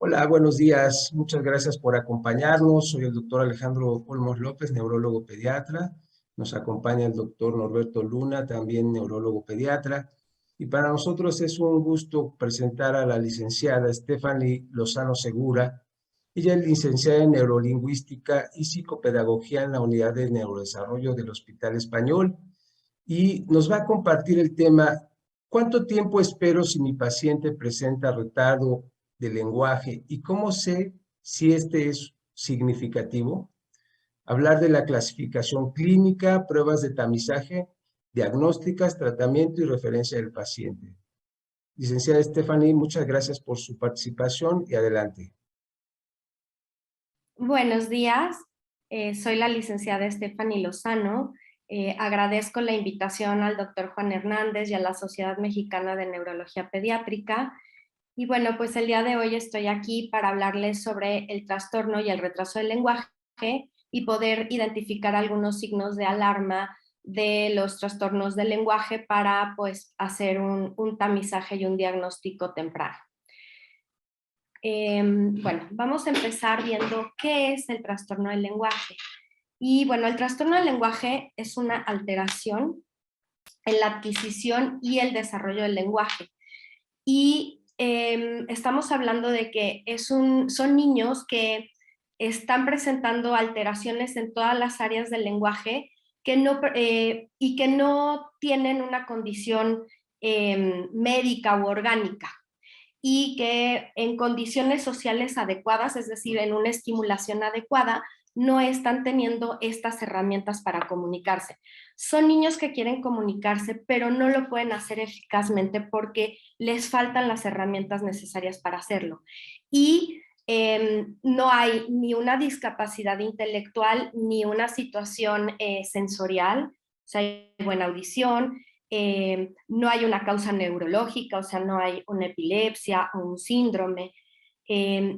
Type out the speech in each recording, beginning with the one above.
Hola, buenos días. Muchas gracias por acompañarnos. Soy el doctor Alejandro Olmos López, neurólogo pediatra. Nos acompaña el doctor Norberto Luna, también neurólogo pediatra. Y para nosotros es un gusto presentar a la licenciada Stephanie Lozano Segura. Ella es licenciada en neurolingüística y psicopedagogía en la unidad de neurodesarrollo del Hospital Español y nos va a compartir el tema: ¿cuánto tiempo espero si mi paciente presenta retardo de lenguaje y cómo sé si este es significativo? Hablar de la clasificación clínica, pruebas de tamizaje, diagnósticas, tratamiento y referencia del paciente. Licenciada Stephanie, muchas gracias por su participación y adelante. Buenos días, soy la licenciada Stephanie Lozano. Agradezco la invitación al doctor Juan Hernández y a la Sociedad Mexicana de Neurología Pediátrica. Y bueno, pues el día de hoy estoy aquí para hablarles sobre el trastorno y el retraso del lenguaje y poder identificar algunos signos de alarma de los trastornos del lenguaje para pues hacer un tamizaje y un diagnóstico temprano. Bueno, vamos a empezar viendo qué es el trastorno del lenguaje. Y bueno, el trastorno del lenguaje es una alteración en la adquisición y el desarrollo del lenguaje. Y estamos hablando de que son niños que están presentando alteraciones en todas las áreas del lenguaje y que no tienen una condición médica u orgánica, y que en condiciones sociales adecuadas, es decir, en una estimulación adecuada, no están teniendo estas herramientas para comunicarse. Son niños que quieren comunicarse, pero no lo pueden hacer eficazmente porque les faltan las herramientas necesarias para hacerlo. Y no hay ni una discapacidad intelectual ni una situación sensorial, o sea, hay buena audición, no hay una causa neurológica, o sea, no hay una epilepsia o un síndrome,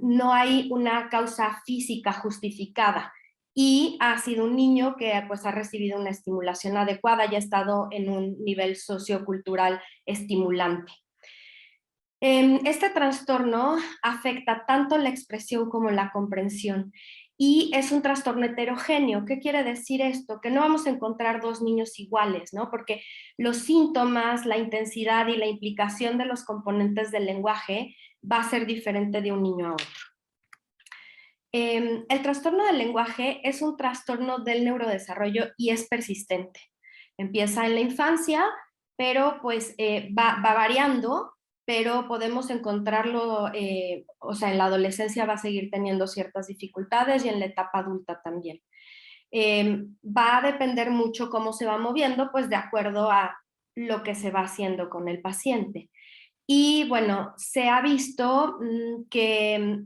no hay una causa física justificada, y ha sido un niño que pues ha recibido una estimulación adecuada y ha estado en un nivel sociocultural estimulante. Este trastorno afecta tanto la expresión como la comprensión y es un trastorno heterogéneo. ¿Qué quiere decir esto? Que no vamos a encontrar dos niños iguales, ¿no? Porque los síntomas, la intensidad y la implicación de los componentes del lenguaje va a ser diferente de un niño a otro. El trastorno del lenguaje es un trastorno del neurodesarrollo y es persistente. Empieza en la infancia, pero pues va variando, pero podemos encontrarlo, o sea, en la adolescencia va a seguir teniendo ciertas dificultades y en la etapa adulta también. Va a depender mucho cómo se va moviendo, pues de acuerdo a lo que se va haciendo con el paciente. Y bueno, se ha visto que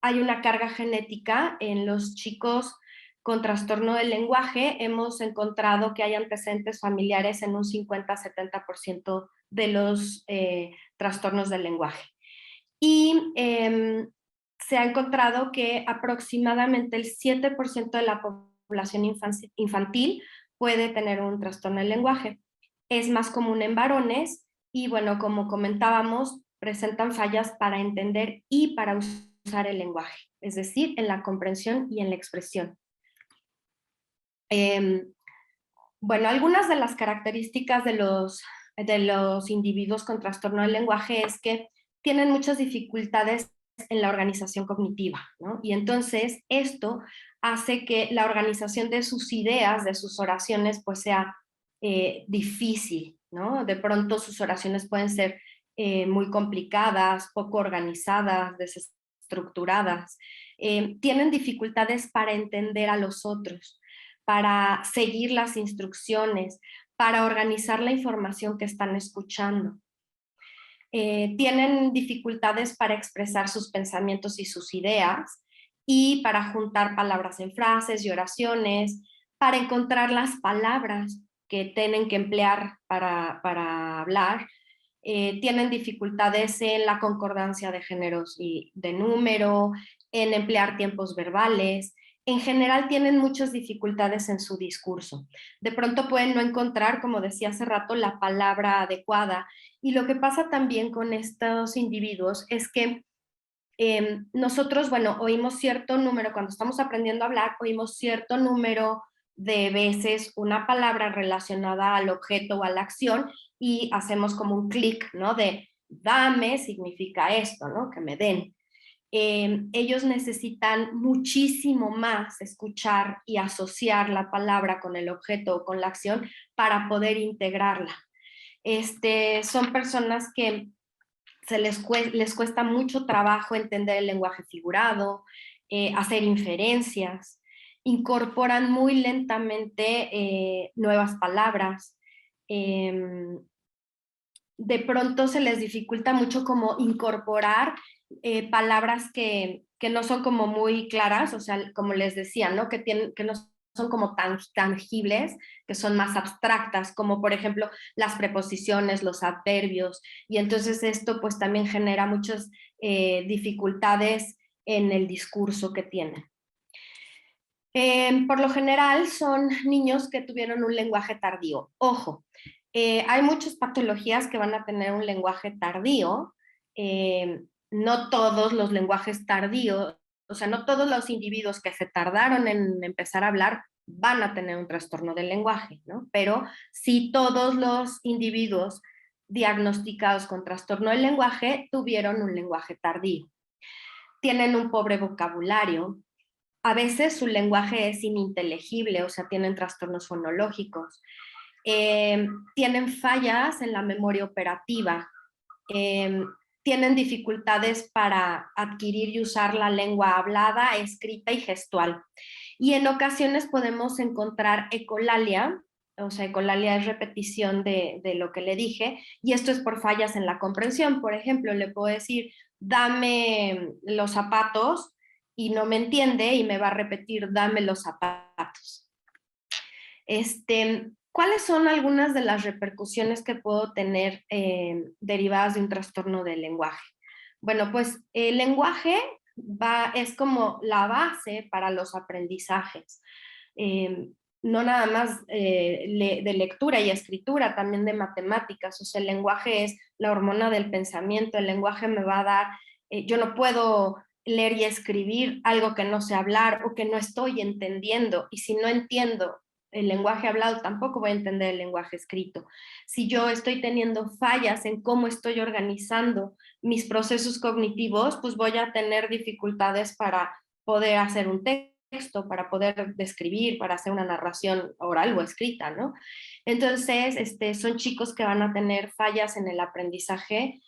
hay una carga genética en los chicos con trastorno del lenguaje. Hemos encontrado que hay antecedentes familiares en un 50-70% de los trastornos del lenguaje. Y se ha encontrado que aproximadamente el 7% de la población infantil puede tener un trastorno del lenguaje. Es más común en varones y, bueno, como comentábamos, presentan fallas para entender y para usar el lenguaje, es decir, en la comprensión y en la expresión. Bueno, algunas de las características de los individuos con trastorno del lenguaje es que tienen muchas dificultades en la organización cognitiva, ¿no? Y entonces esto hace que la organización de sus ideas, de sus oraciones, pues sea difícil, ¿no? De pronto sus oraciones pueden ser muy complicadas, poco organizadas, desestructuradas. Tienen dificultades para entender a los otros, para seguir las instrucciones, para organizar la información que están escuchando. Tienen dificultades para expresar sus pensamientos y sus ideas y para juntar palabras en frases y oraciones, para encontrar las palabras que tienen que emplear para hablar. Tienen dificultades en la concordancia de géneros y de número, en emplear tiempos verbales. En general tienen muchas dificultades en su discurso. De pronto pueden no encontrar, como decía hace rato, la palabra adecuada. Y lo que pasa también con estos individuos es que nosotros, bueno, oímos cierto número, cuando estamos aprendiendo a hablar, oímos cierto número de veces una palabra relacionada al objeto o a la acción y hacemos como un clic, ¿no? De dame significa esto, ¿no? Que me den. Ellos necesitan muchísimo más escuchar y asociar la palabra con el objeto o con la acción para poder integrarla. Son personas que les cuesta mucho trabajo entender el lenguaje figurado, hacer inferencias, incorporan muy lentamente nuevas palabras, de pronto se les dificulta mucho como incorporar palabras que no son como muy claras, o sea, como les decía, ¿no? Que no son como tan tangibles, que son más abstractas, como por ejemplo las preposiciones, los adverbios, y entonces esto pues también genera muchas dificultades en el discurso que tienen. Por lo general son niños que tuvieron un lenguaje tardío. Ojo, hay muchas patologías que van a tener un lenguaje tardío. No todos los lenguajes tardíos, o sea, no todos los individuos que se tardaron en empezar a hablar van a tener un trastorno del lenguaje, ¿no? Pero sí todos los individuos diagnosticados con trastorno del lenguaje tuvieron un lenguaje tardío. Tienen un pobre vocabulario, a veces su lenguaje es ininteligible, o sea, tienen trastornos fonológicos, tienen fallas en la memoria operativa, tienen dificultades para adquirir y usar la lengua hablada, escrita y gestual. Y en ocasiones podemos encontrar ecolalia, o sea, ecolalia es repetición de lo que le dije, y esto es por fallas en la comprensión. Por ejemplo, le puedo decir, dame los zapatos, y no me entiende y me va a repetir, dame los zapatos. ¿Cuáles son algunas de las repercusiones que puedo tener derivadas de un trastorno del lenguaje? Bueno, pues el lenguaje es como la base para los aprendizajes. No nada más de lectura y escritura, también de matemáticas. O sea, el lenguaje es la hormona del pensamiento. El lenguaje me va a dar, yo no puedo leer y escribir algo que no sé hablar o que no estoy entendiendo. Y si no entiendo el lenguaje hablado, tampoco voy a entender el lenguaje escrito. Si yo estoy teniendo fallas en cómo estoy organizando mis procesos cognitivos, pues voy a tener dificultades para poder hacer un texto, para poder describir, para hacer una narración oral o escrita, ¿no? Entonces, son chicos que van a tener fallas en el aprendizaje,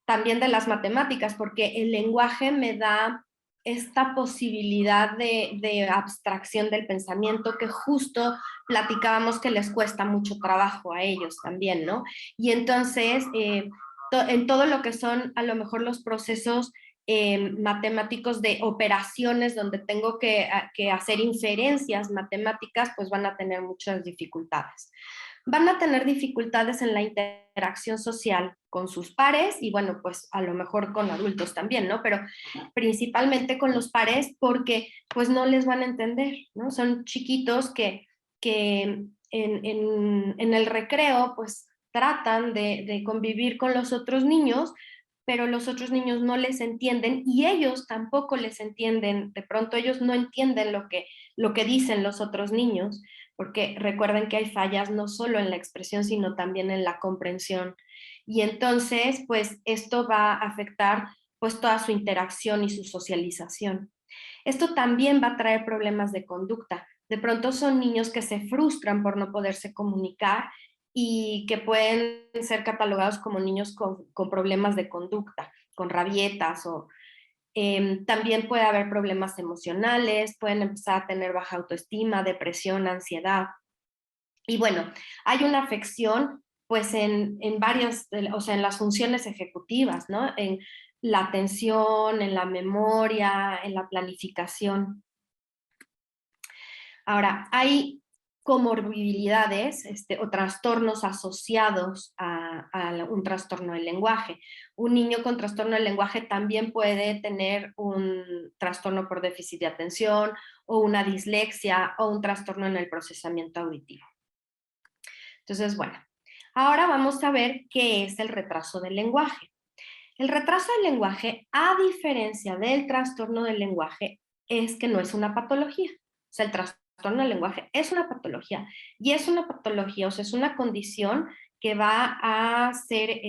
también de las matemáticas, porque el lenguaje me da esta posibilidad de abstracción del pensamiento que justo platicábamos que les cuesta mucho trabajo a ellos también, ¿no? Y entonces, en todo lo que son a lo mejor los procesos matemáticos de operaciones donde tengo que hacer inferencias matemáticas, pues van a tener muchas dificultades. Van a tener dificultades en la interacción social con sus pares y bueno, pues a lo mejor con adultos también, ¿no? Pero principalmente con los pares porque pues no les van a entender, ¿no? Son chiquitos que en el recreo pues tratan de convivir con los otros niños, pero los otros niños no les entienden y ellos tampoco les entienden. De pronto ellos no entienden lo que dicen los otros niños, porque recuerden que hay fallas no solo en la expresión, sino también en la comprensión. Y entonces, pues esto va a afectar pues toda su interacción y su socialización. Esto también va a traer problemas de conducta. De pronto son niños que se frustran por no poderse comunicar y que pueden ser catalogados como niños con problemas de conducta, con rabietas o también puede haber problemas emocionales, pueden empezar a tener baja autoestima, depresión, ansiedad. Y bueno, hay una afección pues en varias, o sea, en las funciones ejecutivas, ¿no? En la atención, en la memoria, en la planificación. Ahora, hay comorbilidades o trastornos asociados a un trastorno del lenguaje. Un niño con trastorno del lenguaje también puede tener un trastorno por déficit de atención o una dislexia o un trastorno en el procesamiento auditivo. Entonces, bueno, ahora vamos a ver qué es el retraso del lenguaje. El retraso del lenguaje, a diferencia del trastorno del lenguaje, es que no es una patología. O sea, el trastorno del lenguaje es una patología y es una patología, o sea, es una condición que va a ser,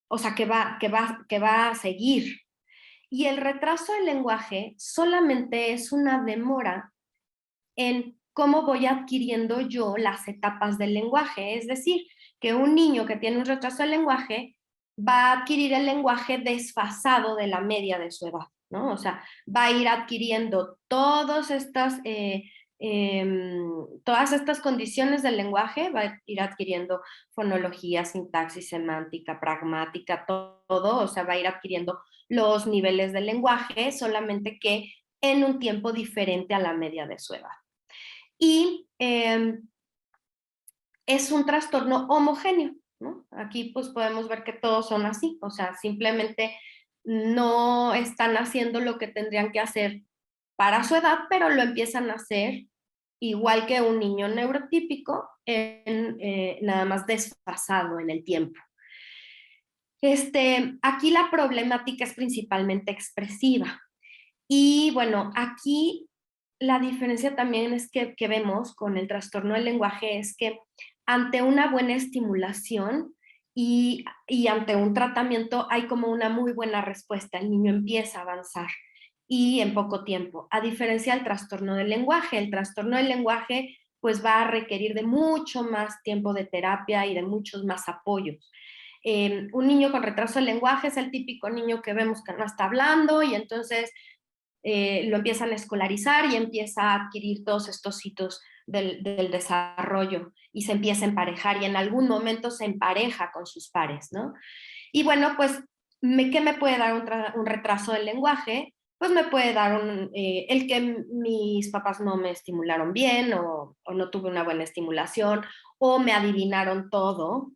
o sea, que va a seguir. Y el retraso del lenguaje solamente es una demora en cómo voy adquiriendo yo las etapas del lenguaje. Es decir, que un niño que tiene un retraso del lenguaje va a adquirir el lenguaje desfasado de la media de su edad, ¿no? O sea, va a ir adquiriendo todas estas condiciones del lenguaje, va a ir adquiriendo fonología, sintaxis, semántica, pragmática, todo, o sea, va a ir adquiriendo los niveles del lenguaje, solamente que en un tiempo diferente a la media de su edad. Y es un trastorno homogéneo, ¿no? Aquí pues podemos ver que todos son así, o sea, simplemente no están haciendo lo que tendrían que hacer para su edad, pero lo empiezan a hacer igual que un niño neurotípico, nada más desfasado en el tiempo. Aquí la problemática es principalmente expresiva. Y bueno, aquí la diferencia también es que vemos con el trastorno del lenguaje es que ante una buena estimulación y ante un tratamiento hay como una muy buena respuesta, el niño empieza a avanzar y en poco tiempo, a diferencia del trastorno del lenguaje. El trastorno del lenguaje pues va a requerir de mucho más tiempo de terapia y de muchos más apoyos. Un niño con retraso del lenguaje es el típico niño que vemos que no está hablando y entonces lo empiezan a escolarizar y empieza a adquirir todos estos hitos del desarrollo y se empieza a emparejar y en algún momento se empareja con sus pares, ¿no? Y bueno, pues, ¿qué me puede dar un retraso del lenguaje? Pues me puede dar el que mis papás no me estimularon bien o no tuve una buena estimulación o me adivinaron todo,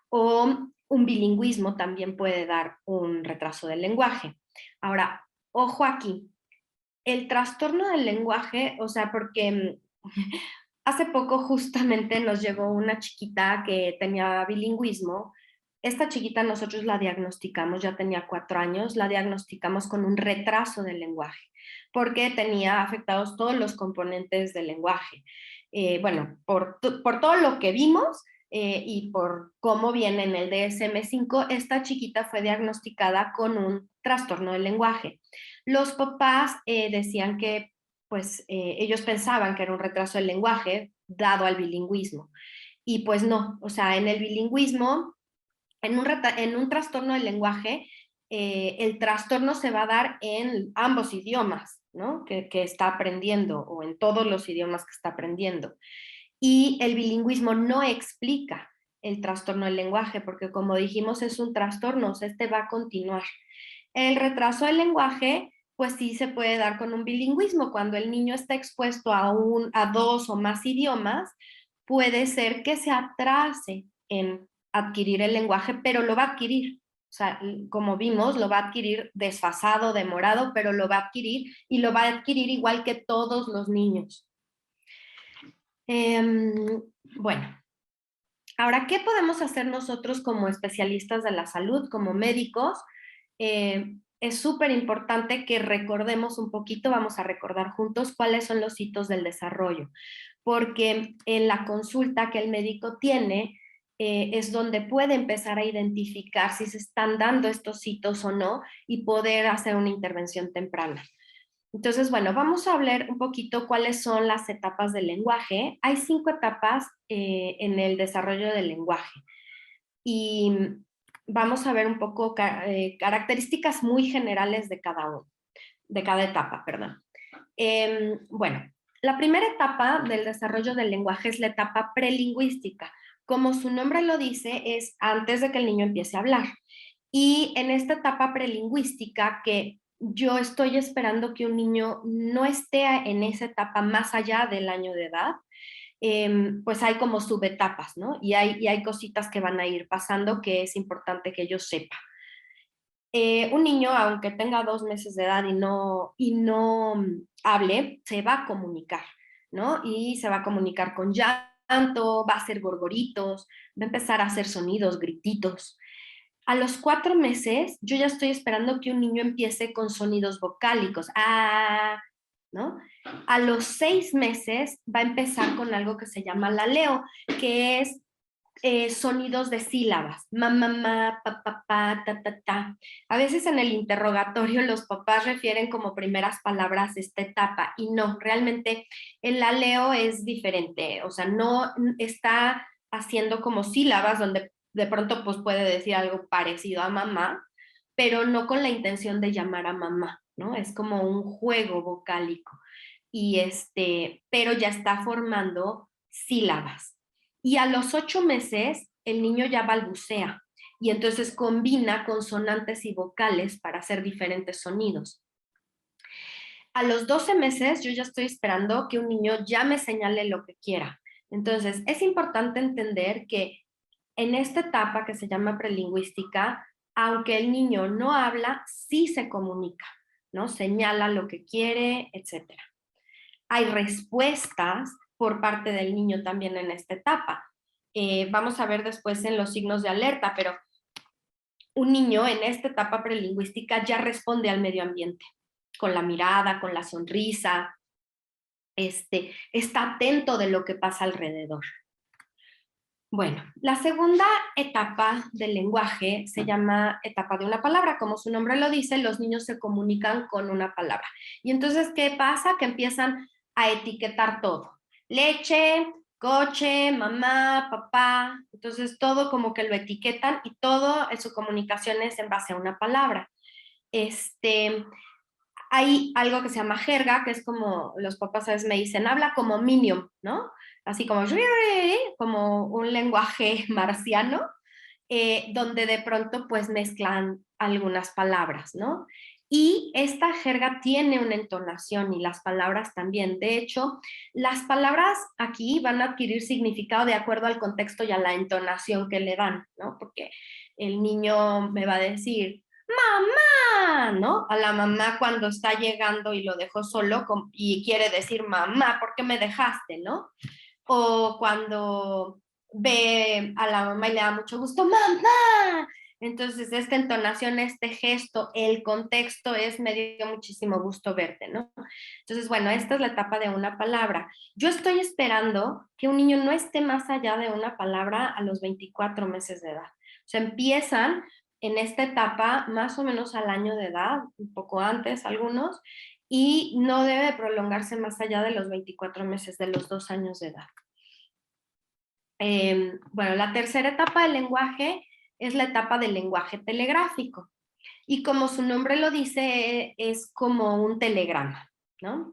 o un bilingüismo también puede dar un retraso del lenguaje. Ahora, ojo aquí, el trastorno del lenguaje, o sea, porque hace poco justamente nos llegó una chiquita que tenía bilingüismo. Esta chiquita nosotros la diagnosticamos, ya tenía 4 años, la diagnosticamos con un retraso del lenguaje, porque tenía afectados todos los componentes del lenguaje. Bueno, por todo lo que vimos y por cómo viene en el DSM-5, esta chiquita fue diagnosticada con un trastorno del lenguaje. Los papás decían que pues ellos pensaban que era un retraso del lenguaje dado al bilingüismo. Y pues no, o sea, en el bilingüismo, en un trastorno del lenguaje, el trastorno se va a dar en ambos idiomas, ¿no? Que está aprendiendo o en todos los idiomas que está aprendiendo. Y el bilingüismo no explica el trastorno del lenguaje, porque como dijimos es un trastorno, o sea, va a continuar. El retraso del lenguaje pues sí se puede dar con un bilingüismo. Cuando el niño está expuesto a 2 o más idiomas, puede ser que se atrase en adquirir el lenguaje, pero lo va a adquirir. O sea, como vimos, lo va a adquirir desfasado, demorado, pero lo va a adquirir y lo va a adquirir igual que todos los niños. Bueno, ahora, ¿qué podemos hacer nosotros como especialistas de la salud, como médicos? Es súper importante que recordemos un poquito, vamos a recordar juntos cuáles son los hitos del desarrollo, porque en la consulta que el médico tiene es donde puede empezar a identificar si se están dando estos hitos o no y poder hacer una intervención temprana. Entonces, bueno, vamos a hablar un poquito cuáles son las etapas del lenguaje. Hay 5 etapas en el desarrollo del lenguaje. Y vamos a ver un poco características muy generales de cada etapa, perdón. Bueno, la primera etapa del desarrollo del lenguaje es la etapa prelingüística. Como su nombre lo dice, es antes de que el niño empiece a hablar. Y en esta etapa prelingüística, que yo estoy esperando que un niño no esté en esa etapa más allá del año de edad, pues hay como subetapas, ¿no? Y hay cositas que van a ir pasando que es importante que yo sepa. Un niño, aunque tenga 2 meses de edad y no hable, se va a comunicar, ¿no? Y se va a comunicar con llanto, va a hacer gorgoritos, va a empezar a hacer sonidos, grititos. A los 4 meses, yo ya estoy esperando que un niño empiece con sonidos vocálicos. Ah, ¿no? A los 6 meses va a empezar con algo que se llama laleo, que es sonidos de sílabas. Ma, ma, ma, pa, pa, pa, ta, ta, ta. A veces en el interrogatorio los papás refieren como primeras palabras esta etapa y no, realmente el laleo es diferente, o sea, no está haciendo como sílabas donde de pronto pues puede decir algo parecido a mamá, pero no con la intención de llamar a mamá, ¿no? Es como un juego vocálico y pero ya está formando sílabas. Y a los 8 meses el niño ya balbucea y entonces combina consonantes y vocales para hacer diferentes sonidos. A los 12 meses yo ya estoy esperando que un niño ya me señale lo que quiera. Entonces es importante entender que en esta etapa que se llama prelingüística, aunque el niño no habla, sí se comunica, ¿no? Señala lo que quiere, etc. Hay respuestas por parte del niño también en esta etapa. Vamos a ver después en los signos de alerta, pero un niño en esta etapa prelingüística ya responde al medio ambiente, con la mirada, con la sonrisa, está atento de lo que pasa alrededor. Bueno, la segunda etapa del lenguaje se llama etapa de una palabra. Como su nombre lo dice, los niños se comunican con una palabra. Y entonces, ¿qué pasa? Que empiezan a etiquetar todo. Leche, coche, mamá, papá. Entonces, todo como que lo etiquetan y todo en su comunicación es en base a una palabra. Hay algo que se llama jerga, que es como los papás a veces me dicen, habla como Minion, ¿no? Así como un lenguaje marciano, donde de pronto pues mezclan algunas palabras, ¿no? Y esta jerga tiene una entonación y las palabras también. De hecho, las palabras aquí van a adquirir significado de acuerdo al contexto y a la entonación que le dan, ¿no? Porque el niño me va a decir, mamá, ¿no? A la mamá cuando está llegando y lo dejó solo y quiere decir, mamá, ¿por qué me dejaste, no? O cuando ve a la mamá y le da mucho gusto, mamá. Entonces, esta entonación, este gesto, el contexto es me dio muchísimo gusto verte, ¿no? Entonces, bueno, esta es la etapa de una palabra. Yo estoy esperando que un niño no esté más allá de una palabra a los 24 meses de edad. O sea, empiezan en esta etapa más o menos al año de edad, un poco antes algunos, y no debe prolongarse más allá de los 24 meses, de los 2 años de edad. Bueno, la tercera etapa del lenguaje es la etapa del lenguaje telegráfico. Y como su nombre lo dice, es como un telegrama, ¿no?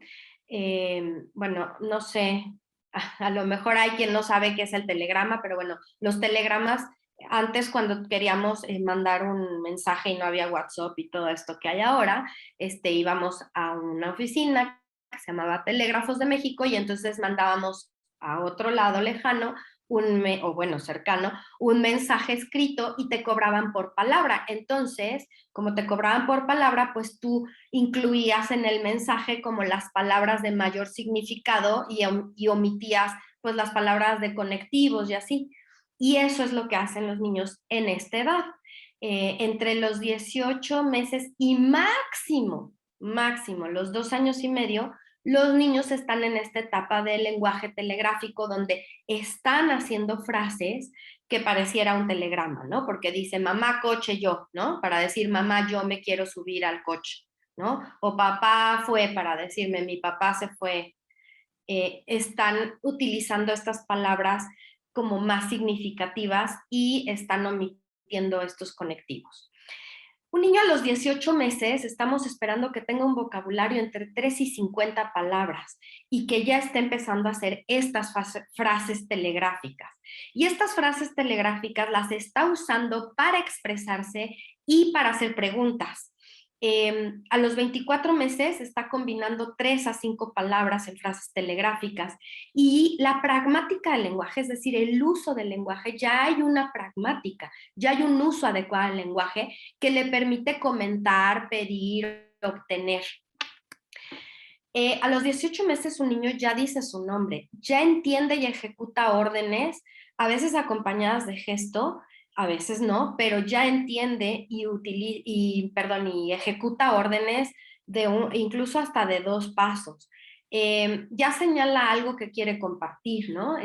Bueno, no sé, a lo mejor hay quien no sabe qué es el telegrama, pero bueno, los telegramas, antes cuando queríamos mandar un mensaje y no había WhatsApp y todo esto que hay ahora, íbamos a una oficina que se llamaba Telégrafos de México y entonces mandábamos a otro lado lejano o bueno, cercano, un mensaje escrito y te cobraban por palabra. Entonces, como te cobraban por palabra, pues tú incluías en el mensaje como las palabras de mayor significado y omitías pues las palabras de conectivos y así. Y eso es lo que hacen los niños en esta edad. Entre los 18 meses y máximo, los 2 años y medio, los niños están en esta etapa del lenguaje telegráfico donde están haciendo frases que pareciera un telegrama, ¿no? Porque dice mamá, coche, yo, ¿no? Para decir mamá, yo me quiero subir al coche, ¿no? O papá fue para decirme mi papá se fue. Están utilizando estas palabras como más significativas y están omitiendo estos conectivos. Un niño a los 18 meses estamos esperando que tenga un vocabulario entre 3 y 50 palabras y que ya esté empezando a hacer estas frases telegráficas. Y estas frases telegráficas las está usando para expresarse y para hacer preguntas. A los 24 meses está combinando 3 a 5 palabras en frases telegráficas y la pragmática del lenguaje, es decir, el uso del lenguaje, ya hay una pragmática, ya hay un uso adecuado del lenguaje que le permite comentar, pedir, obtener. A los 18 meses un niño ya dice su nombre, ya entiende y ejecuta órdenes, a veces acompañadas de gesto, a veces no, pero ya entiende y ejecuta órdenes incluso hasta de 2 pasos. Ya señala algo que quiere compartir, ¿no?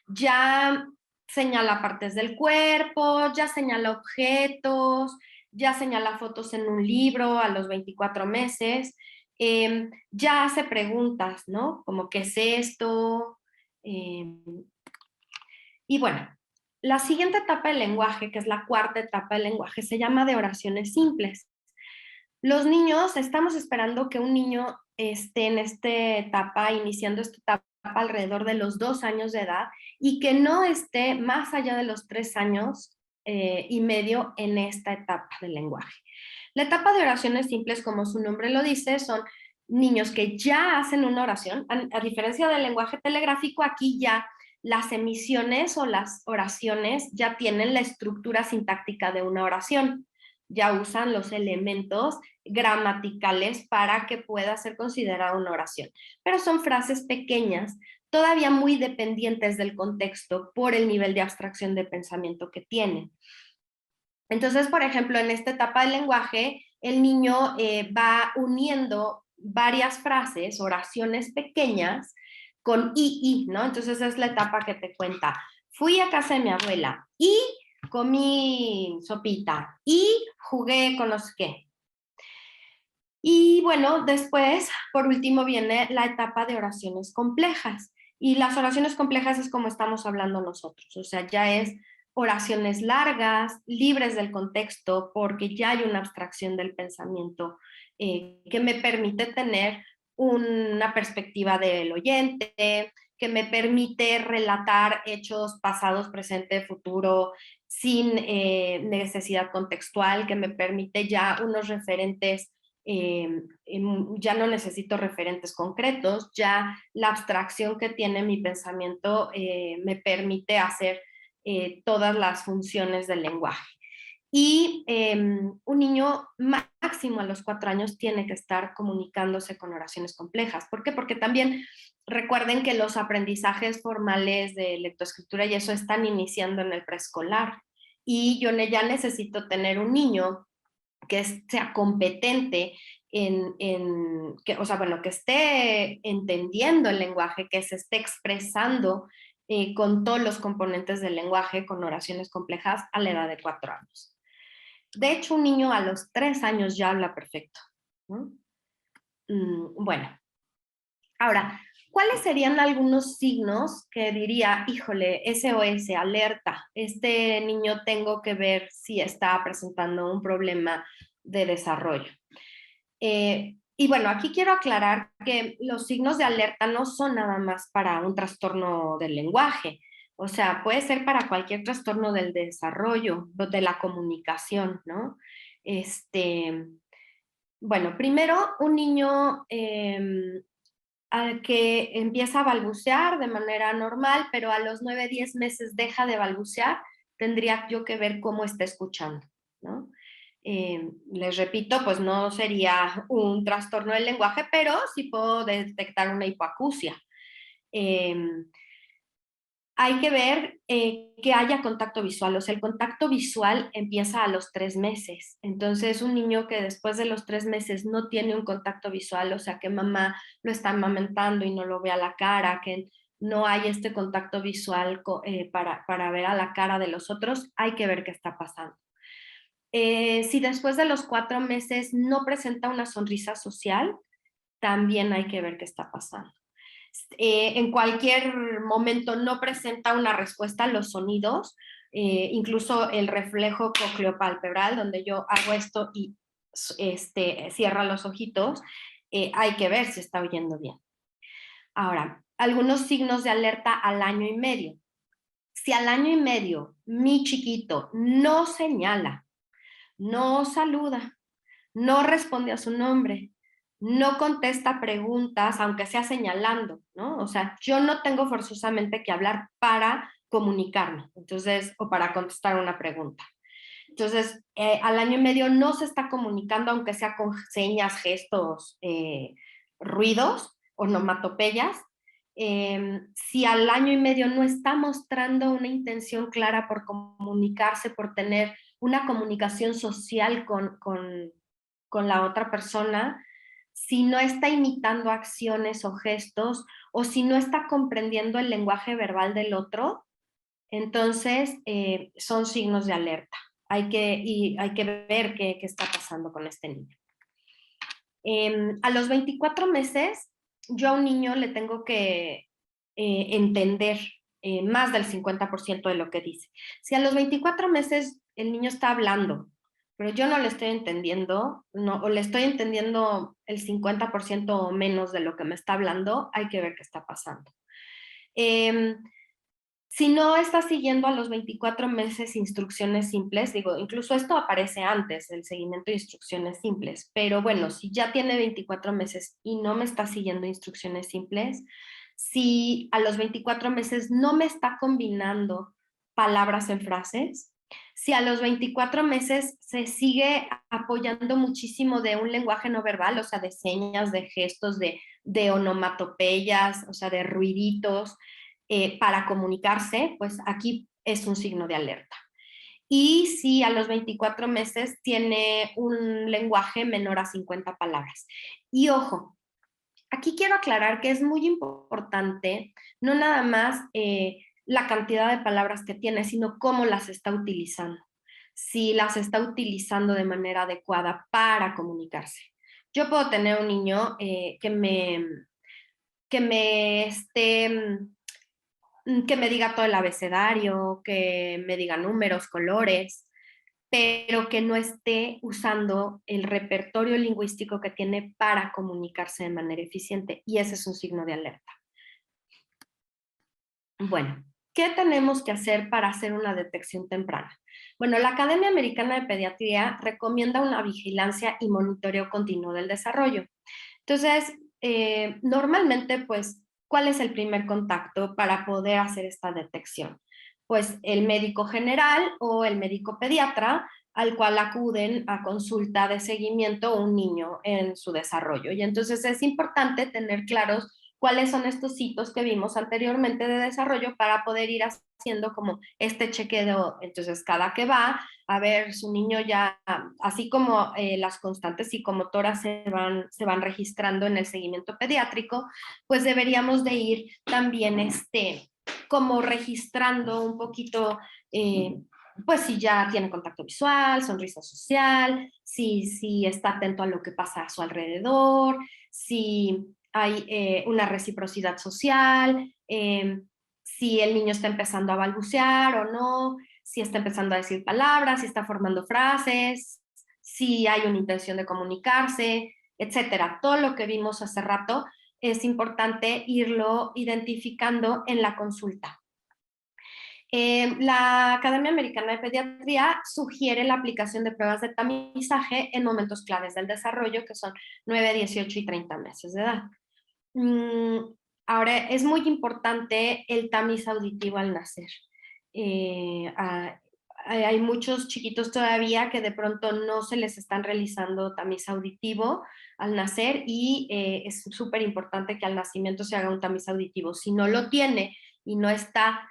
Ya señala partes del cuerpo, ya señala objetos, ya señala fotos en un libro a los 24 meses, ya hace preguntas, ¿no? Como, ¿qué es esto? Y bueno, la siguiente etapa del lenguaje, que es la cuarta etapa del lenguaje, se llama de oraciones simples. Los niños, estamos esperando que un niño esté en esta etapa, iniciando esta etapa alrededor de los 2 años de edad y que no esté más allá de los 3 años y medio en esta etapa del lenguaje. La etapa de oraciones simples, como su nombre lo dice, son niños que ya hacen una oración. A diferencia del lenguaje telegráfico, aquí ya las emisiones o las oraciones ya tienen la estructura sintáctica de una oración. Ya usan los elementos gramaticales para que pueda ser considerada una oración. Pero son frases pequeñas, todavía muy dependientes del contexto por el nivel de abstracción de pensamiento que tienen. Entonces, por ejemplo, en esta etapa del lenguaje, el niño va uniendo varias frases, oraciones pequeñas, con y, ¿no? Entonces es la etapa que te cuenta. Fui a casa de mi abuela y comí sopita y jugué con no sé qué. Y bueno, después, por último, viene la etapa de oraciones complejas. Y las oraciones complejas es como estamos hablando nosotros, o sea, ya es oraciones largas, libres del contexto, porque ya hay una abstracción del pensamiento que me permite tener una perspectiva del oyente, que me permite relatar hechos pasados, presente, futuro, sin necesidad contextual, que me permite ya unos referentes ya no necesito referentes concretos, ya la abstracción que tiene mi pensamiento me permite hacer todas las funciones del lenguaje. Y un niño máximo a los 4 años tiene que estar comunicándose con oraciones complejas. ¿Por qué? Porque también recuerden que los aprendizajes formales de lectoescritura y eso están iniciando en el preescolar. Y yo ya necesito tener un niño que sea competente o sea, bueno, que esté entendiendo el lenguaje, que se esté expresando con todos los componentes del lenguaje, con oraciones complejas a la edad de 4 años. De hecho, un niño a los 3 años ya habla perfecto, ¿no? Bueno, ahora, ¿cuáles serían algunos signos que diría, híjole, SOS, alerta, este niño tengo que ver si está presentando un problema de desarrollo? Y bueno, aquí quiero aclarar que los signos de alerta no son nada más para un trastorno del lenguaje, o sea, puede ser para cualquier trastorno del desarrollo, de la comunicación, ¿no? Bueno, primero un niño que empieza a balbucear de manera normal, pero a los 9, 10 meses deja de balbucear, tendría yo que ver cómo está escuchando, ¿no? Les repito, pues no sería un trastorno del lenguaje, pero sí puedo detectar una hipoacusia. Hay que ver que haya contacto visual, o sea, el contacto visual empieza a los 3 meses. Entonces, un niño que después de los 3 meses no tiene un contacto visual, o sea, que mamá lo está amamantando y no lo ve a la cara, que no hay este contacto visual para ver a la cara de los otros, hay que ver qué está pasando. Si después de los 4 meses no presenta una sonrisa social, también hay que ver qué está pasando. En cualquier momento no presenta una respuesta a los sonidos, incluso el reflejo cocleopalpebral, donde yo hago esto y cierra los ojitos, hay que ver si está oyendo bien. Ahora, algunos signos de alerta al año y medio. Si al año y medio mi chiquito no señala, no saluda, no responde a su nombre, no contesta preguntas, aunque sea señalando, ¿no? O sea, yo no tengo forzosamente que hablar para comunicarme, entonces, o para contestar una pregunta. Entonces, al año y medio no se está comunicando, aunque sea con señas, gestos, ruidos, onomatopeyas. Si al año y medio no está mostrando una intención clara por comunicarse, por tener una comunicación social con la otra persona, si no está imitando acciones o gestos, o si no está comprendiendo el lenguaje verbal del otro, entonces son signos de alerta. Hay que ver qué está pasando con este niño. A los 24 meses, yo a un niño le tengo que entender más del 50% de lo que dice. Si a los 24 meses el niño está hablando, pero yo no le estoy entendiendo, no, o le estoy entendiendo el 50% o menos de lo que me está hablando, hay que ver qué está pasando. Si no está siguiendo a los 24 meses instrucciones simples, digo, incluso esto aparece antes, el seguimiento de instrucciones simples, pero bueno, si ya tiene 24 meses y no me está siguiendo instrucciones simples, si a los 24 meses no me está combinando palabras en frases, si a los 24 meses se sigue apoyando muchísimo de un lenguaje no verbal, o sea, de señas, de gestos, de onomatopeyas, o sea, de ruiditos, para comunicarse, pues aquí es un signo de alerta. Y si a los 24 meses tiene un lenguaje menor a 50 palabras. Y ojo, aquí quiero aclarar que es muy importante no nada más la cantidad de palabras que tiene, sino cómo las está utilizando. Si las está utilizando de manera adecuada para comunicarse. Yo puedo tener un niño que me esté que me diga todo el abecedario, que me diga números, colores, pero que no esté usando el repertorio lingüístico que tiene para comunicarse de manera eficiente. Y ese es un signo de alerta. Bueno, ¿qué tenemos que hacer para hacer una detección temprana? Bueno, la Academia Americana de Pediatría recomienda una vigilancia y monitoreo continuo del desarrollo. Entonces, normalmente, pues, ¿cuál es el primer contacto para poder hacer esta detección? Pues el médico general o el médico pediatra al cual acuden a consulta de seguimiento un niño en su desarrollo. Y entonces es importante tener claros cuáles son estos hitos que vimos anteriormente de desarrollo para poder ir haciendo como este chequeo. Entonces, cada que va a ver su niño ya, así como las constantes psicomotoras se van registrando en el seguimiento pediátrico, pues deberíamos de ir también como registrando un poquito, pues si ya tiene contacto visual, sonrisa social, si está atento a lo que pasa a su alrededor, si hay una reciprocidad social, si el niño está empezando a balbucear o no, si está empezando a decir palabras, si está formando frases, si hay una intención de comunicarse, etcétera. Todo lo que vimos hace rato es importante irlo identificando en la consulta. La Academia Americana de Pediatría sugiere la aplicación de pruebas de tamizaje en momentos claves del desarrollo, que son 9, 18 y 30 meses de edad. Ahora, es muy importante el tamiz auditivo al nacer. Hay muchos chiquitos todavía que de pronto no se les están realizando tamiz auditivo al nacer y es súper importante que al nacimiento se haga un tamiz auditivo. Si no lo tiene y no está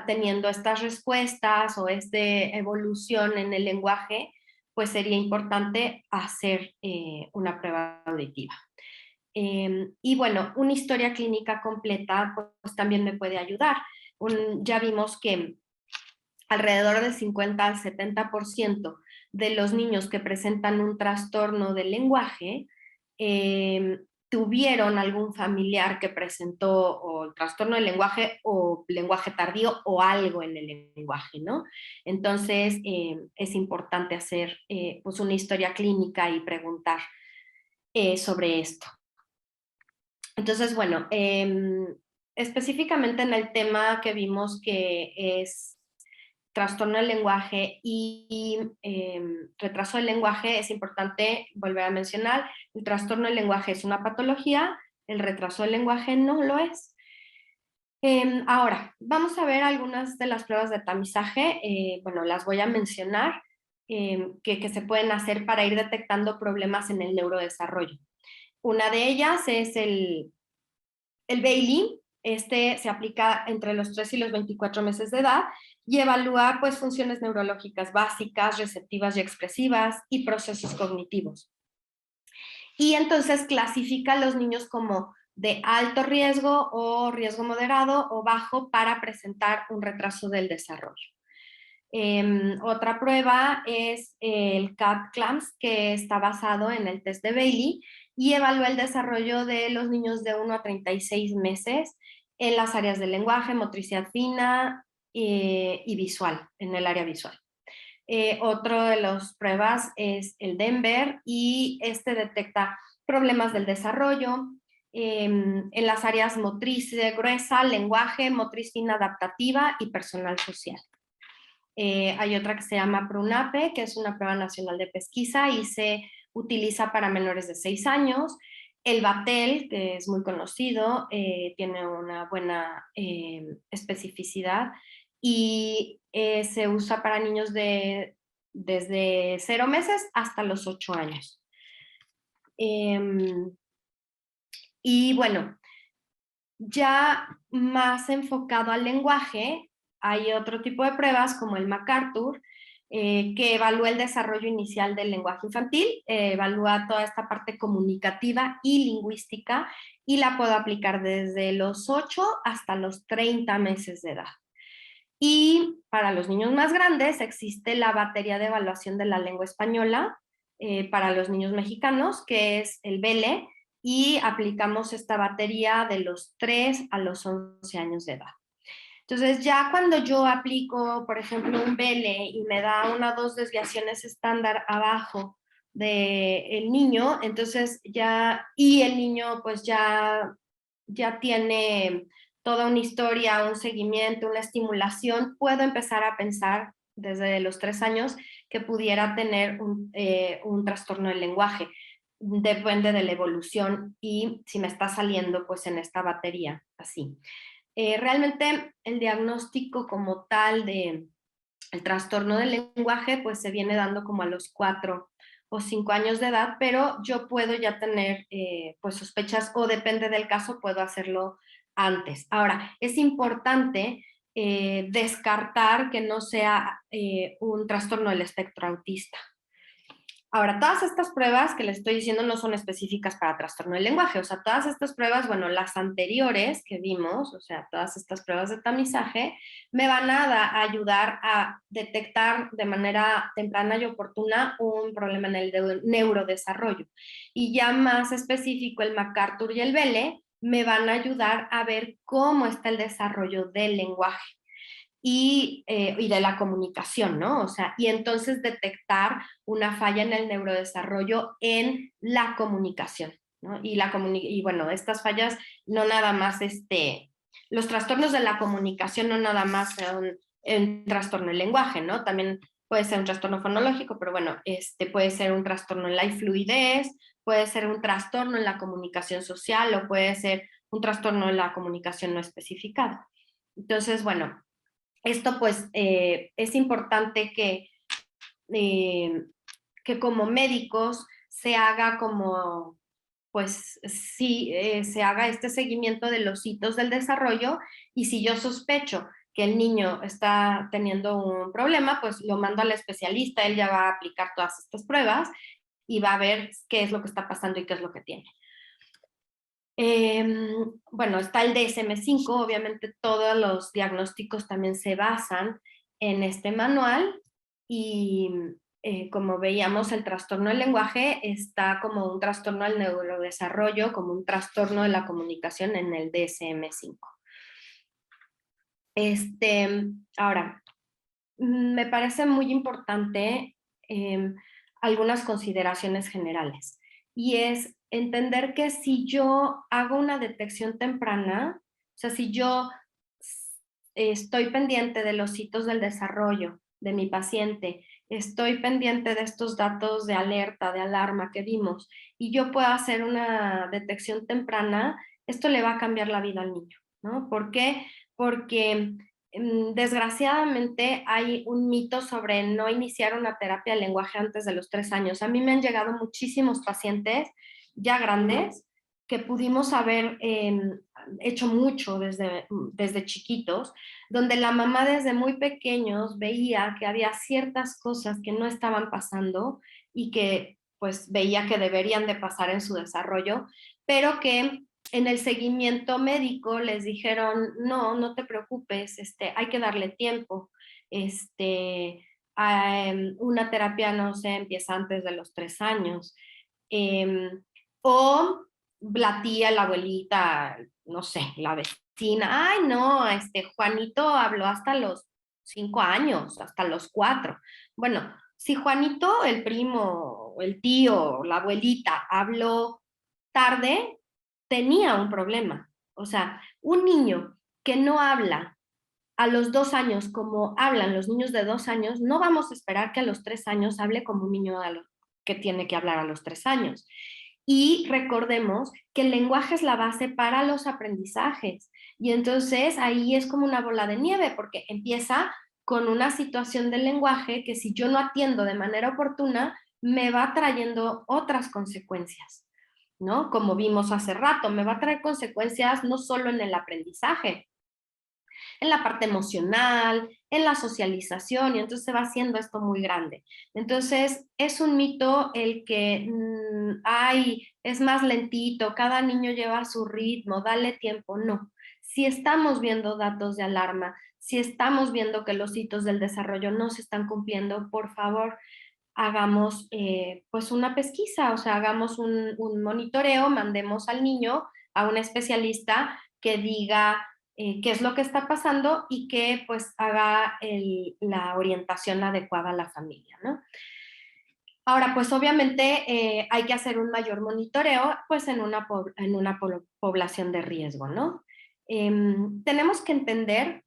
teniendo estas respuestas o esta evolución en el lenguaje, pues sería importante hacer una prueba auditiva. Y bueno, una historia clínica completa pues también me puede ayudar. Ya vimos que alrededor del 50 al 70% de los niños que presentan un trastorno del lenguaje tuvieron algún familiar que presentó o el trastorno del lenguaje o lenguaje tardío o algo en el lenguaje, ¿no? Entonces es importante hacer pues una historia clínica y preguntar sobre esto. Entonces, bueno, específicamente en el tema que vimos que es trastorno del lenguaje y retraso del lenguaje, es importante volver a mencionar, el trastorno del lenguaje es una patología, el retraso del lenguaje no lo es. Ahora, vamos a ver algunas de las pruebas de tamizaje, bueno, las voy a mencionar, que se pueden hacer para ir detectando problemas en el neurodesarrollo. Una de ellas es El Bailey, este se aplica entre los 3 y los 24 meses de edad y evalúa pues funciones neurológicas básicas, receptivas y expresivas y procesos cognitivos. Y entonces clasifica a los niños como de alto riesgo o riesgo moderado o bajo para presentar un retraso del desarrollo. Otra prueba es el CAD-CLAMS, que está basado en el test de Bailey y evalúa el desarrollo de los niños de 1 a 36 meses en las áreas del lenguaje, motricidad fina y visual, en el área visual. Otro de las pruebas es el Denver y este detecta problemas del desarrollo en las áreas motriz gruesa, lenguaje, motriz fina adaptativa y personal social. Hay otra que se llama PRUNAPE, que es una prueba nacional de pesquisa y se utiliza para menores de 6 años. El Battelle, que es muy conocido, tiene una buena especificidad y se usa para niños desde 0 meses hasta los 8 años. Y bueno, ya más enfocado al lenguaje, hay otro tipo de pruebas como el MacArthur, que evalúa el desarrollo inicial del lenguaje infantil, evalúa toda esta parte comunicativa y lingüística y la puedo aplicar desde los 8 hasta los 30 meses de edad. Y para los niños más grandes existe la batería de evaluación de la lengua española para los niños mexicanos, que es el BELE, y aplicamos esta batería de los 3 a los 11 años de edad. Entonces, ya cuando yo aplico, por ejemplo, un BELE y me da 1 o 2 desviaciones estándar abajo del niño, entonces ya, y el niño pues ya tiene toda una historia, un seguimiento, una estimulación, puedo empezar a pensar desde los 3 años que pudiera tener un trastorno del lenguaje. Depende de la evolución y si me está saliendo pues en esta batería, así. Realmente el diagnóstico como tal de el trastorno del lenguaje pues se viene dando como a los 4 o 5 años de edad, pero yo puedo ya tener pues sospechas o depende del caso puedo hacerlo antes. Ahora, es importante descartar que no sea un trastorno del espectro autista. Ahora, todas estas pruebas que les estoy diciendo no son específicas para trastorno del lenguaje, o sea, todas estas pruebas, bueno, las anteriores que vimos, o sea, todas estas pruebas de tamizaje, me van a ayudar a detectar de manera temprana y oportuna un problema en el neurodesarrollo. Y ya más específico, el MacArthur y el BELE me van a ayudar a ver cómo está el desarrollo del lenguaje. Y de la comunicación, ¿no? O sea, y entonces detectar una falla en el neurodesarrollo en la comunicación, ¿no? Y bueno, estas fallas no nada más, los trastornos de la comunicación no nada más son un trastorno del lenguaje, ¿no? También puede ser un trastorno fonológico, pero bueno, puede ser un trastorno en la fluidez, puede ser un trastorno en la comunicación social o puede ser un trastorno en la comunicación no especificada. Entonces, bueno, esto pues es importante que como médicos se haga como, pues sí, se haga este seguimiento de los hitos del desarrollo y si yo sospecho que el niño está teniendo un problema, pues lo mando al especialista, él ya va a aplicar todas estas pruebas y va a ver qué es lo que está pasando y qué es lo que tiene. Bueno, está el DSM-5, obviamente todos los diagnósticos también se basan en este manual y como veíamos el trastorno del lenguaje está como un trastorno al neurodesarrollo, como un trastorno de la comunicación en el DSM-5. Ahora, me parece muy importante algunas consideraciones generales y es entender que si yo hago una detección temprana, o sea, si yo estoy pendiente de los hitos del desarrollo de mi paciente, estoy pendiente de estos datos de alerta, de alarma que vimos, y yo puedo hacer una detección temprana, esto le va a cambiar la vida al niño, ¿no? ¿Por qué? Porque desgraciadamente hay un mito sobre no iniciar una terapia de lenguaje antes de los 3 años. A mí me han llegado muchísimos pacientes ya grandes que pudimos haber hecho mucho desde chiquitos, donde la mamá desde muy pequeños veía que había ciertas cosas que no estaban pasando y que pues veía que deberían de pasar en su desarrollo, pero que en el seguimiento médico les dijeron, no, no te preocupes, hay que darle tiempo, una terapia no se empieza antes de los 3 años, o la tía, la abuelita, no sé, la vecina, ay no, Juanito habló hasta los 5 años, hasta los 4. Bueno, si Juanito, el primo, el tío, la abuelita habló tarde, tenía un problema. O sea, un niño que no habla a los 2 años como hablan los niños de 2 años, no vamos a esperar que a los 3 años hable como un niño que tiene que hablar a los 3 años. Y recordemos que el lenguaje es la base para los aprendizajes. Y entonces ahí es como una bola de nieve, porque empieza con una situación del lenguaje que si yo no atiendo de manera oportuna, me va trayendo otras consecuencias, ¿no? Como vimos hace rato, me va a traer consecuencias no solo en el aprendizaje, en la parte emocional, en la socialización, y entonces se va haciendo esto muy grande. Entonces, es un mito el que, ay, es más lentito, cada niño lleva su ritmo, dale tiempo. No. Si estamos viendo datos de alarma, si estamos viendo que los hitos del desarrollo no se están cumpliendo, por favor, hagamos pues una pesquisa, o sea, hagamos un monitoreo, mandemos al niño a un especialista que diga qué es lo que está pasando y que pues haga la orientación adecuada a la familia, ¿no? Ahora, pues obviamente hay que hacer un mayor monitoreo pues en una población de riesgo, ¿no? Tenemos que entender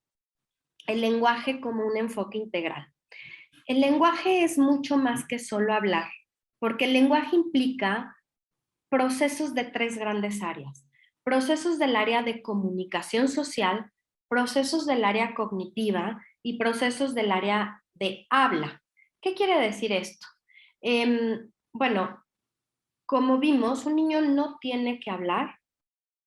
el lenguaje como un enfoque integral. El lenguaje es mucho más que solo hablar, porque el lenguaje implica procesos de 3 grandes áreas. Procesos del área de comunicación social, procesos del área cognitiva y procesos del área de habla. ¿Qué quiere decir esto? Bueno, como vimos, un niño no tiene que hablar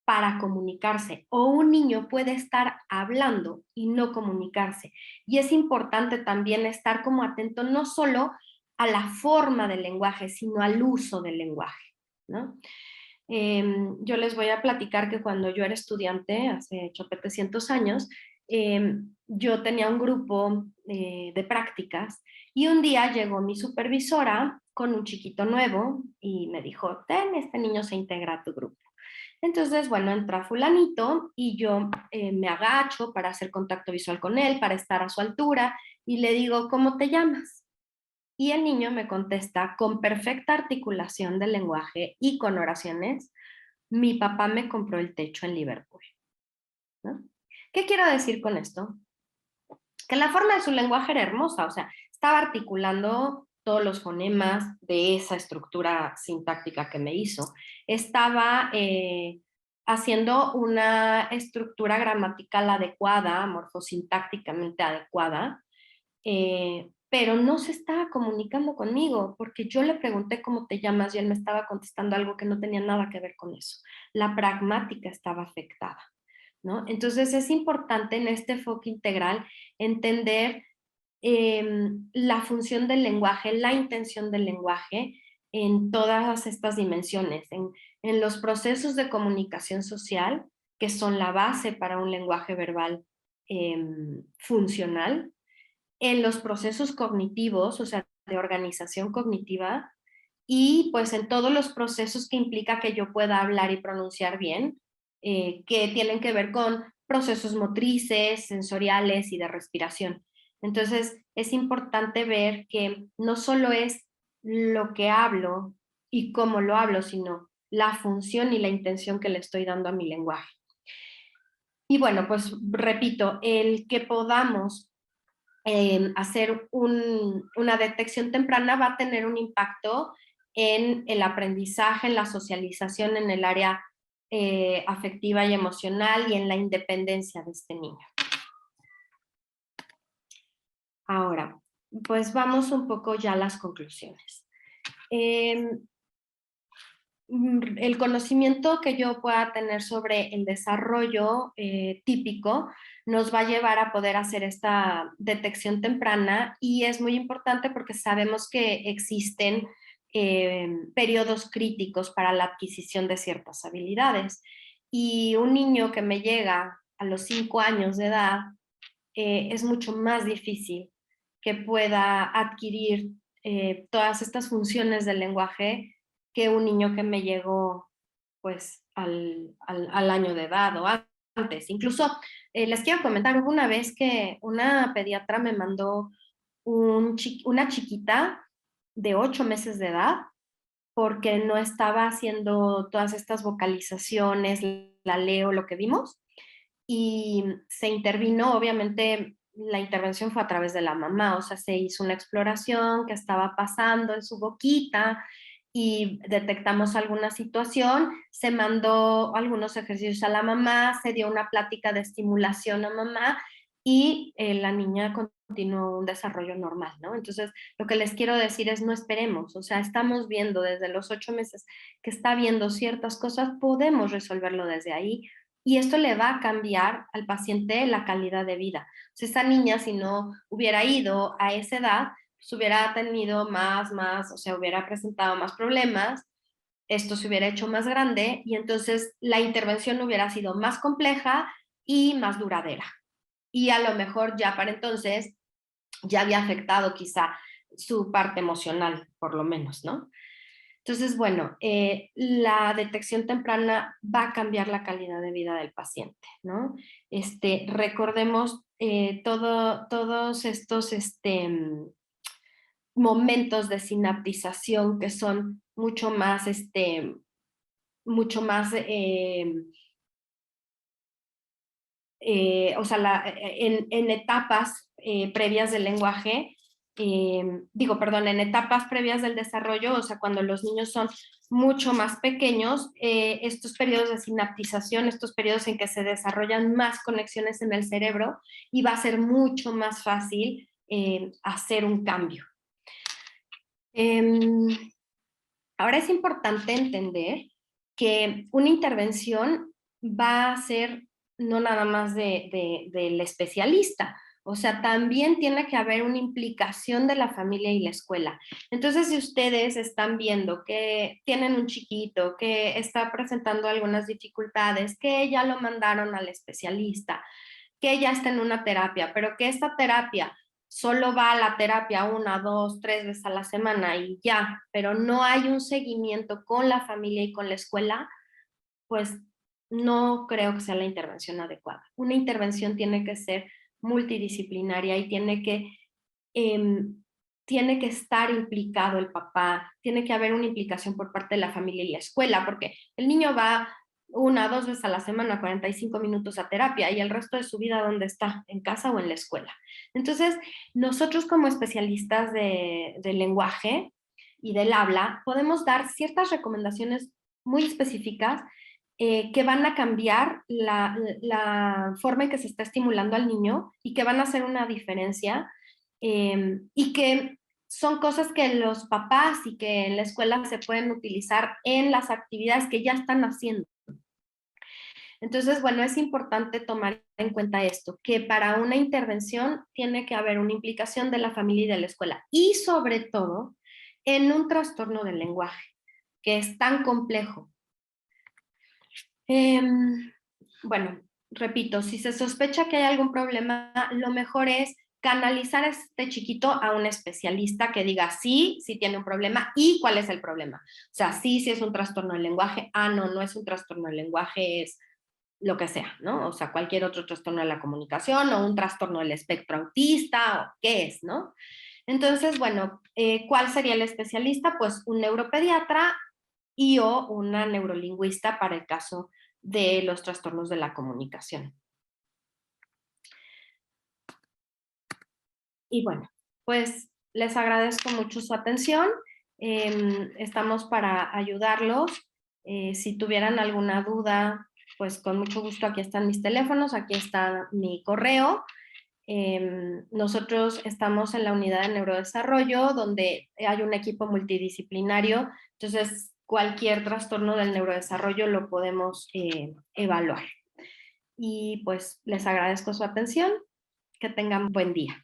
para comunicarse, o un niño puede estar hablando y no comunicarse. Y es importante también estar como atento no solo a la forma del lenguaje, sino al uso del lenguaje, ¿no? Yo les voy a platicar que cuando yo era estudiante, hace chopetecientos años, yo tenía un grupo de prácticas y un día llegó mi supervisora con un chiquito nuevo y me dijo, ten, este niño se integra a tu grupo. Entonces, bueno, entra fulanito y yo me agacho para hacer contacto visual con él, para estar a su altura y le digo, ¿cómo te llamas? Y el niño me contesta con perfecta articulación del lenguaje y con oraciones, mi papá me compró el techo en Liverpool, ¿no? ¿Qué quiero decir con esto? Que la forma de su lenguaje era hermosa, o sea, estaba articulando todos los fonemas de esa estructura sintáctica que me hizo. Estaba haciendo una estructura gramatical adecuada, morfosintácticamente adecuada, pero no se estaba comunicando conmigo porque yo le pregunté cómo te llamas y él me estaba contestando algo que no tenía nada que ver con eso. La pragmática estaba afectada, ¿no? Entonces es importante en este enfoque integral entender la función del lenguaje, la intención del lenguaje en todas estas dimensiones, en los procesos de comunicación social, que son la base para un lenguaje verbal funcional, en los procesos cognitivos, o sea, de organización cognitiva, y pues en todos los procesos que implica que yo pueda hablar y pronunciar bien, que tienen que ver con procesos motrices, sensoriales y de respiración. Entonces, es importante ver que no solo es lo que hablo y cómo lo hablo, sino la función y la intención que le estoy dando a mi lenguaje. Y bueno, pues repito, el que podamos hacer una detección temprana va a tener un impacto en el aprendizaje, en la socialización, en el área afectiva y emocional y en la independencia de este niño. Ahora, pues vamos un poco ya a las conclusiones. el conocimiento que yo pueda tener sobre el desarrollo típico nos va a llevar a poder hacer esta detección temprana, y es muy importante porque sabemos que existen periodos críticos para la adquisición de ciertas habilidades. Y un niño que me llega a los 5 años de edad es mucho más difícil que pueda adquirir todas estas funciones del lenguaje que un niño que me llegó pues al año de edad o antes. Incluso les quiero comentar, hubo una vez que una pediatra me mandó una chiquita de 8 meses de edad porque no estaba haciendo todas estas vocalizaciones, la leo, lo que vimos, y se intervino. Obviamente la intervención fue a través de la mamá, o sea, se hizo una exploración, qué estaba pasando en su boquita, y detectamos alguna situación, se mandó algunos ejercicios a la mamá, se dio una plática de estimulación a mamá, y la niña continuó un desarrollo normal, ¿no? Entonces, lo que les quiero decir es no esperemos, o sea, estamos viendo desde los 8 meses que está viendo ciertas cosas, podemos resolverlo desde ahí, y esto le va a cambiar al paciente la calidad de vida. O sea, esa niña, si no hubiera ido a esa edad, pues hubiera tenido o sea, hubiera presentado más problemas, esto se hubiera hecho más grande, y entonces la intervención hubiera sido más compleja y más duradera. Y a lo mejor ya para entonces ya había afectado quizá su parte emocional, por lo menos, ¿no? Entonces, bueno, la detección temprana va a cambiar la calidad de vida del paciente, ¿no? Recordemos todos estos momentos de sinaptización que son mucho más o sea, en etapas previas del lenguaje, perdón, en etapas previas del desarrollo, o sea, cuando los niños son mucho más pequeños, estos periodos de sinaptización, estos periodos en que se desarrollan más conexiones en el cerebro, y va a ser mucho más fácil hacer un cambio. Ahora es importante entender que una intervención va a ser no nada más del especialista, o sea, también tiene que haber una implicación de la familia y la escuela. Entonces, si ustedes están viendo que tienen un chiquito que está presentando algunas dificultades, que ya lo mandaron al especialista, que ya está en una terapia, pero que esta terapia solo va a la terapia 1, 2, 3 veces a la semana y ya, pero no hay un seguimiento con la familia y con la escuela, pues no creo que sea la intervención adecuada. Una intervención tiene que ser multidisciplinaria y tiene que estar implicado el papá, tiene que haber una implicación por parte de la familia y la escuela, porque el niño va 1, 2 veces a la semana, 45 minutos a terapia, y el resto de su vida, ¿dónde está? ¿En casa o en la escuela? Entonces, nosotros como especialistas del lenguaje y del habla, podemos dar ciertas recomendaciones muy específicas que van a cambiar la forma en que se está estimulando al niño y que van a hacer una diferencia, y que son cosas que los papás y que en la escuela se pueden utilizar en las actividades que ya están haciendo. Entonces, bueno, es importante tomar en cuenta esto, que para una intervención tiene que haber una implicación de la familia y de la escuela, y sobre todo en un trastorno del lenguaje, que es tan complejo. Bueno, repito, si se sospecha que hay algún problema, lo mejor es canalizar a este chiquito a un especialista que diga sí, sí tiene un problema y cuál es el problema. O sea, sí es un trastorno del lenguaje, no es un trastorno del lenguaje, es lo que sea, ¿no? O sea, cualquier otro trastorno de la comunicación o un trastorno del espectro autista, o qué es, ¿no? Entonces, bueno, ¿cuál sería el especialista? Pues un neuropediatra o una neurolingüista para el caso de los trastornos de la comunicación. Y bueno, pues les agradezco mucho su atención. Estamos para ayudarlos. Si tuvieran alguna duda, pues con mucho gusto aquí están mis teléfonos, aquí está mi correo. Nosotros estamos en la unidad de neurodesarrollo, donde hay un equipo multidisciplinario. Entonces, cualquier trastorno del neurodesarrollo lo podemos evaluar. Y pues les agradezco su atención. Que tengan buen día.